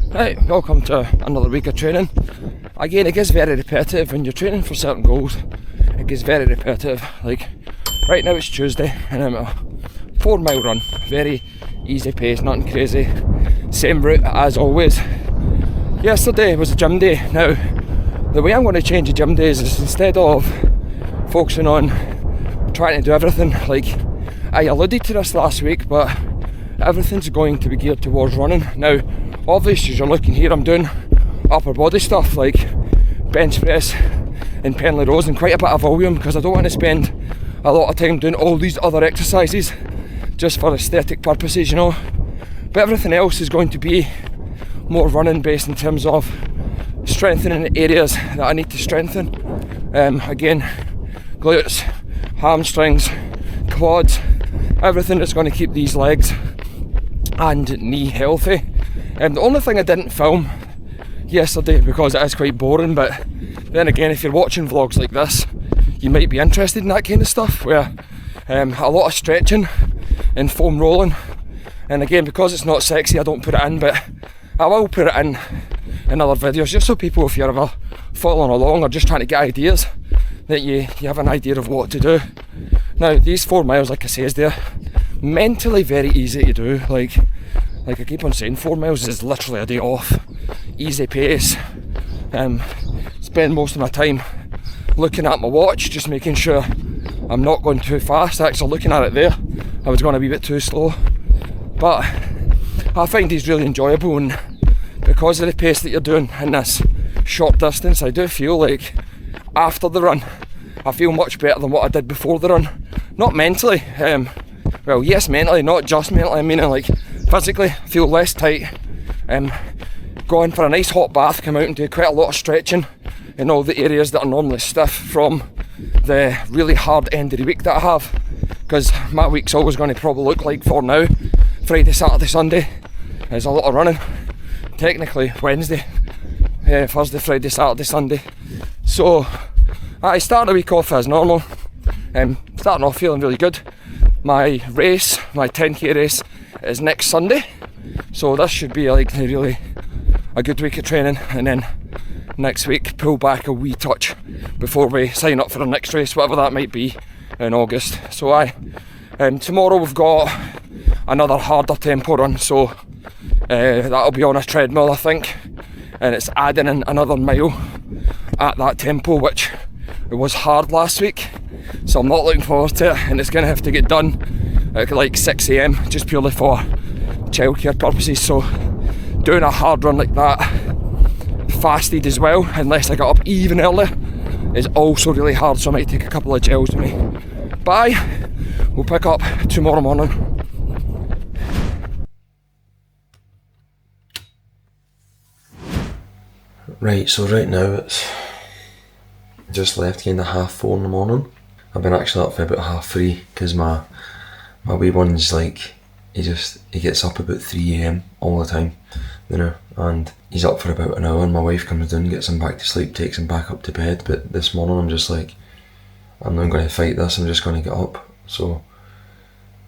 Right, welcome to another week of training. Again, it gets very repetitive when you're training for certain goals. It gets very repetitive. Like right now it's Tuesday and I'm a 4 mile run. Very easy pace, nothing crazy. Same route as always. Yesterday was a gym day. Now, the way I'm going to change the gym days is instead of focusing on trying to do everything, like I alluded to this last week, but everything's going to be geared towards running. Now, obviously, as you're looking here, I'm doing upper body stuff like bench press and Penley rows and quite a bit of volume because I don't want to spend a lot of time doing all these other exercises just for aesthetic purposes, you know. But everything else is going to be more running based in terms of strengthening areas that I need to strengthen. Again, glutes, hamstrings, quads, everything that's going to keep these legs and knee healthy. The only thing I didn't film yesterday because it is quite boring, but then again, if you're watching vlogs like this, you might be interested in that kind of stuff where a lot of stretching and foam rolling. And again, because it's not sexy, I don't put it in, but I will put it in other videos just so people, if you're ever following along or just trying to get ideas, that you have an idea of what to do. Now, these 4 miles, like I say, is they're mentally very easy to do. Like I keep on saying, 4 miles is literally a day off, easy pace. Spend most of my time looking at my watch, just making sure I'm not going too fast. Actually looking at it there, I was going to be a bit too slow. But I find these really enjoyable, and because of the pace that you're doing in this short distance, I do feel like after the run, I feel much better than what I did before the run. Not mentally, well yes mentally, not just mentally, I mean like physically, I feel less tight. Go in for a nice hot bath, come out and do quite a lot of stretching in all the areas that are normally stiff from the really hard end of the week that I have, because my week's always going to probably look like for now, Friday, Saturday, Sunday is a lot of running. Technically Wednesday, Thursday, Friday, Saturday, Sunday. So I start the week off as normal. Starting off feeling really good. My race, my 10k race, is next Sunday, so this should be like really a good week of training, and then next week pull back a wee touch before we sign up for our next race, whatever that might be in August. So tomorrow we've got another harder tempo run, so that'll be on a treadmill I think, and it's adding in another mile at that tempo, which it was hard last week, so I'm not looking forward to it, and it's going to have to get done at like 6 AM just purely for childcare purposes. So doing a hard run like that fasted as well, unless I got up even earlier, is also really hard, so I might take a couple of gels with me. Bye, we'll pick up tomorrow morning. Right, so right now it's just left kind of 4:30 in the morning. I've been actually up for about 3:30 because my wee one's like, he gets up about 3 AM all the time, you know, and he's up for about an hour, and my wife comes down, gets him back to sleep, takes him back up to bed. But this morning I'm just like, I'm not going to fight this, I'm just going to get up. So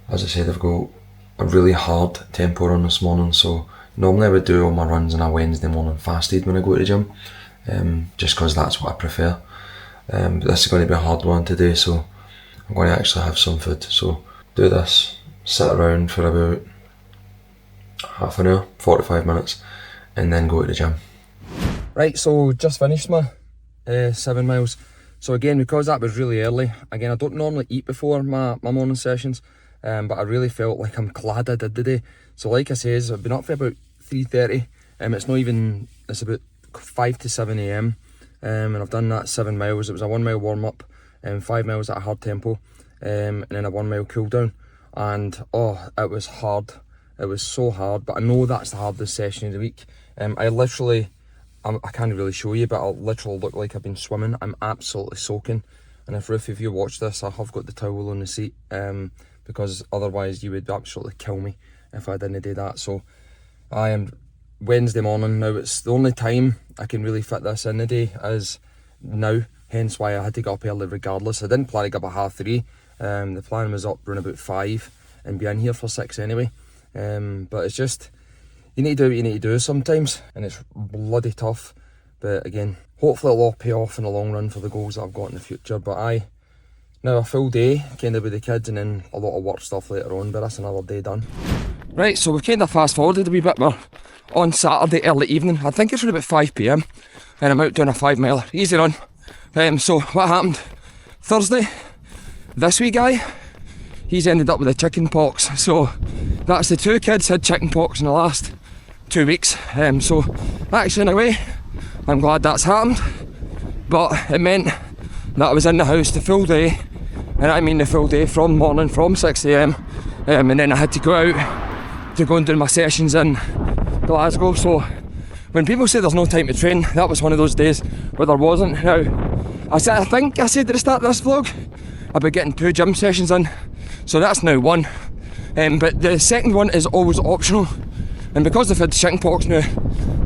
as I said, I've got a really hard tempo run this morning, so normally I would do all my runs on a Wednesday morning fasted when I go to the gym, just because that's what I prefer. But this is going to be a hard one today, so I'm going to actually have some food. So do this, sit around for about half an hour, 45 minutes, and then go to the gym. Right, so just finished my 7 miles. So again, because that was really early, again I don't normally eat before my morning sessions, but I really felt like I'm glad I did today. So like I says, I've been up for about 3:30, it's about 5 to 7 AM, and I've done that 7 miles. It was a 1 mile warm up, 5 miles at a hard tempo, and then a 1 mile cool down. And it was hard, it was so hard, but I know that's the hardest session of the week. I can't really show you, but I'll literally look like I've been swimming. I'm absolutely soaking, and if you watch this, I have got the towel on the seat, because otherwise you would absolutely kill me if I didn't do that. So I am Wednesday morning now. It's the only time I can really fit this in the day is now, hence why I had to get up early regardless. I didn't plan to get up at 3:30. The plan was up around about 5 and be in here for 6 anyway. But it's just, you need to do what you need to do sometimes, and it's bloody tough. But again, hopefully it'll all pay off in the long run for the goals that I've got in the future. But now a full day kind of with the kids, and then a lot of work stuff later on, but that's another day done. Right, so we've kind of fast forwarded a wee bit more on Saturday early evening. I think it's around about 5 PM, and I'm out doing a 5 miler, easy run. So what happened Thursday, this wee guy, he's ended up with the chicken pox. So that's the 2 kids had chicken pox in the last 2 weeks. So actually in a way, I'm glad that's happened, but it meant that I was in the house the full day, and I mean the full day from morning, from 6 AM, and then I had to go out to go and do my sessions in Glasgow. So when people say there's no time to train, that was one of those days where there wasn't. Now, I think I said at the start of this vlog, I've been getting 2 gym sessions in, so that's now 1. But the second one is always optional, and because I've had chickenpox now,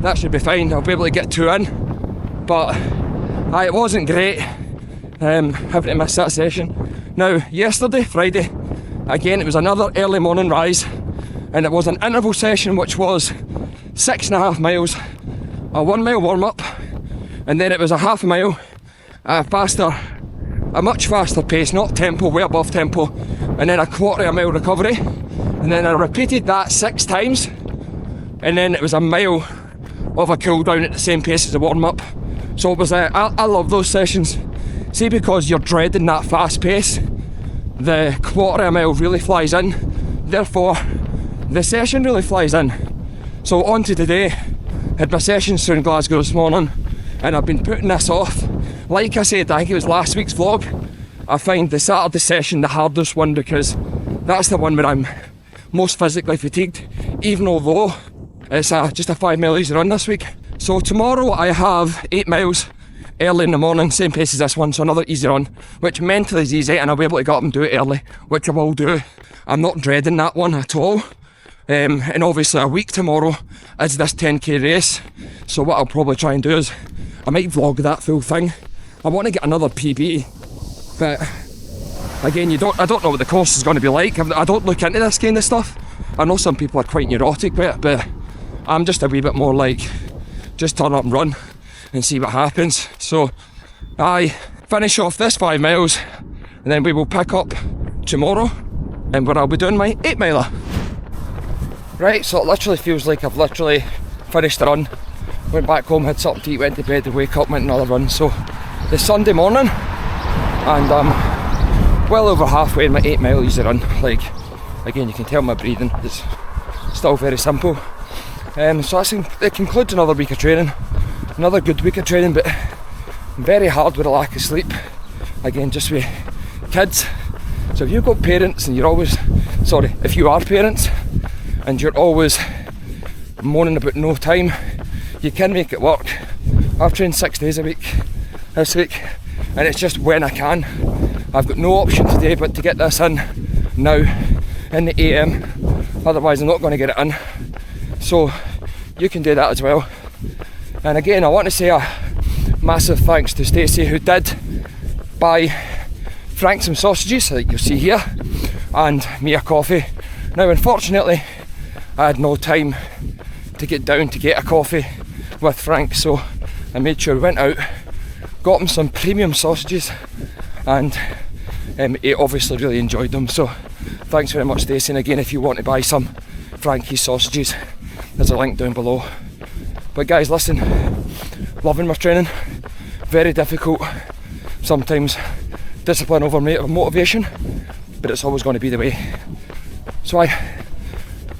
that should be fine. I'll be able to get 2 in, but it wasn't great having to miss that session. Now, yesterday, Friday, again it was another early morning rise, and it was an interval session which was 6.5 miles, a 1 mile warm up, and then it was a half a mile, a much faster pace, not tempo, way above tempo, and then a quarter of a mile recovery, and then I repeated that 6 times, and then it was a mile of a cool down at the same pace as the warm up. So it was I love those sessions. See, because you're dreading that fast pace, the quarter of a mile really flies in, therefore the session really flies in. So on to today, had my sessions through in Glasgow this morning, and I've been putting this off. Like I said, I think it was last week's vlog, I find the Saturday session the hardest one, because that's the one where I'm most physically fatigued, even although it's just a 5 mile easy run this week. So tomorrow I have 8 miles early in the morning, same pace as this one, so another easy run, which mentally is easy, and I'll be able to get up and do it early, which I will do. I'm not dreading that one at all. And obviously a week tomorrow is this 10k race, so what I'll probably try and do is I might vlog that full thing. I want to get another PB, but again, I don't know what the course is going to be like. I don't look into this kind of stuff. I know some people are quite neurotic with it, but I'm just a wee bit more like, just turn up and run and see what happens. So I finish off this 5 miles, and then we will pick up tomorrow, and where I'll be doing my 8 miler. Right, so it literally feels like I've literally finished the run, went back home, had something to eat, went to bed, and wake up, went another run. So it's Sunday morning, and I'm well over halfway in my 8 mile easy run. Like, again, you can tell my breathing is still very simple. So it concludes another week of training, another good week of training, but very hard with a lack of sleep. Again, just with kids. So if you've got parents and if you are parents and you're always moaning about no time, you can make it work. I've trained 6 days a week this week, and it's just when I can. I've got no option today but to get this in now in the AM, otherwise I'm not going to get it in. So you can do that as well. And again, I want to say a massive thanks to Stacey, who did buy Frank some sausages that you'll see here, and me a coffee. Now unfortunately I had no time to get down to get a coffee with Frank, so I made sure we went out, got him some premium sausages, and he obviously really enjoyed them. So thanks very much, Stacey. And again, if you want to buy some Frankie's sausages, there's a link down below. But guys, listen, loving my training, very difficult, sometimes discipline over motivation, but it's always going to be the way. So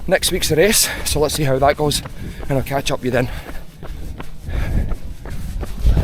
next week's the race, so let's see how that goes, and I'll catch up with you then.